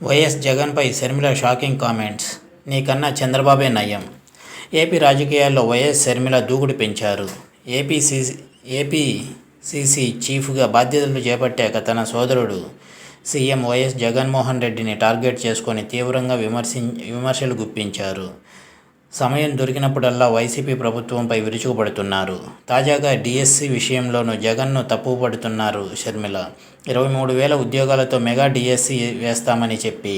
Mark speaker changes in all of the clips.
Speaker 1: YS జగన్పై Sharmila shocking comments. నీకన్నా చంద్రబాబే నయం. ఏపీ రాజకీయాల్లో వైఎస్ షర్మిల దూకుడు పెంచారు. ఏపీసీసీ చీఫ్గా బాధ్యతలు చేపట్టాక తన సోదరుడు సీఎం వైఎస్ జగన్మోహన్ రెడ్డిని టార్గెట్ చేసుకొని తీవ్రంగా విమర్శలు గుప్పించారు. సమయం దొరికినప్పుడల్లా వైసీపీ ప్రభుత్వంపై విరుచుకుపడుతున్నారు. తాజాగా డీఎస్సీ విషయంలోనూ జగన్ను తప్పుపడుతున్నారు షర్మిల. 23,000 ఉద్యోగాలతో మెగా డీఎస్సీ వేస్తామని చెప్పి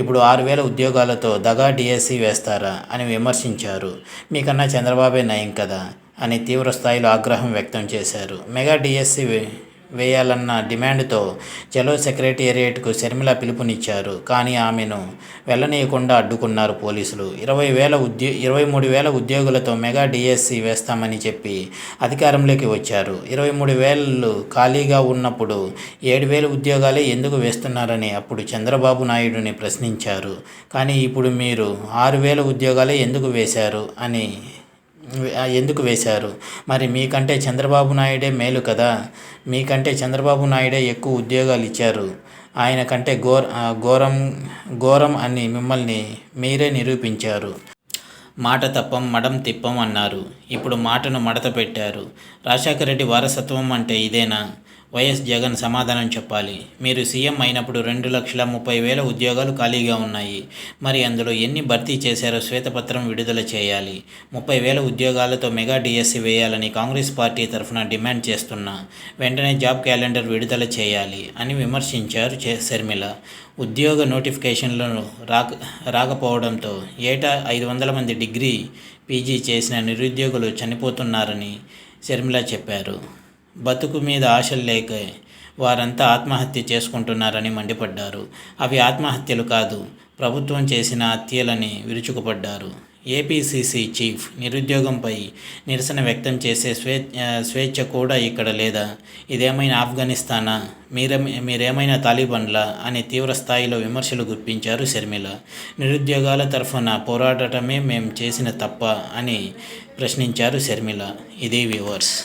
Speaker 1: ఇప్పుడు 6,000 ఉద్యోగాలతో దగా డీఎస్సీ వేస్తారా అని విమర్శించారు. మీకన్నా చంద్రబాబే నయం కదా అని తీవ్రస్థాయిలో ఆగ్రహం వ్యక్తం చేశారు. మెగా డీఎస్సీ వేయాలన్న డిమాండ్తో చలో సెక్రటేరియట్కు షర్మిల పిలుపునిచ్చారు. కానీ ఆమెను వెళ్లనీయకుండా అడ్డుకున్నారు పోలీసులు. 23,000 ఉద్యోగులతో మెగా డీఎస్సీ వేస్తామని చెప్పి అధికారంలోకి వచ్చారు. 23,000 ఖాళీగా ఉన్నప్పుడు 7,000 ఉద్యోగాలే ఎందుకు వేస్తున్నారని అప్పుడు చంద్రబాబు నాయుడుని ప్రశ్నించారు. కానీ ఇప్పుడు మీరు 6,000 ఉద్యోగాలే ఎందుకు వేశారు? మరి మీకంటే చంద్రబాబు నాయుడే మేలు కదా. మీకంటే చంద్రబాబు నాయుడే ఎక్కువ ఉద్యోగాలు ఇచ్చారు. ఆయన కంటే ఘోరం అని మిమ్మల్ని మీరే నిరూపించారు. మాట తప్పం మడం తిప్పం అన్నారు. ఇప్పుడు మాటను మడత పెట్టారు. రాజశేఖర రెడ్డి వారసత్వం అంటే ఇదేనా? వైఎస్ జగన్ సమాధానం చెప్పాలి. మీరు సీఎం అయినప్పుడు 2,30,000 ఉద్యోగాలు ఖాళీగా ఉన్నాయి. మరి అందులో ఎన్ని భర్తీ చేశారో శ్వేతపత్రం విడుదల చేయాలి. 30,000 ఉద్యోగాలతో మెగా డీఎస్సీ వేయాలని కాంగ్రెస్ పార్టీ తరఫున డిమాండ్ చేస్తున్నా వెంటనే జాబ్ క్యాలెండర్ విడుదల చేయాలి అని విమర్శించారు షర్మిల. ఉద్యోగ నోటిఫికేషన్లు రాకపోవడంతో ఏటా 500 మంది డిగ్రీ, పీజీ చేసిన నిరుద్యోగులు చనిపోతున్నారని షర్మిల చెప్పారు. బతుకు మీద ఆశలు లేక వారంతా ఆత్మహత్య చేసుకుంటున్నారని మండిపడ్డారు. అవి ఆత్మహత్యలు కాదు, ప్రభుత్వం చేసిన హత్యలని విరుచుకుపడ్డారు. ఏపీసీసీ చీఫ్ నిరుద్యోగంపై నిరసన వ్యక్తం చేసే స్వేచ్ఛ కూడా ఇక్కడ లేదా? ఇదేమైనా ఆఫ్ఘనిస్తానా? మీరేమైనా తాలిబాన్లా అని తీవ్రస్థాయిలో విమర్శలు గుప్పించారు షర్మిల. నిరుద్యోగాల తరఫున పోరాడటమే మేం చేసిన తప్ప అని ప్రశ్నించారు షర్మిల. ఇది వ్యూవర్స్.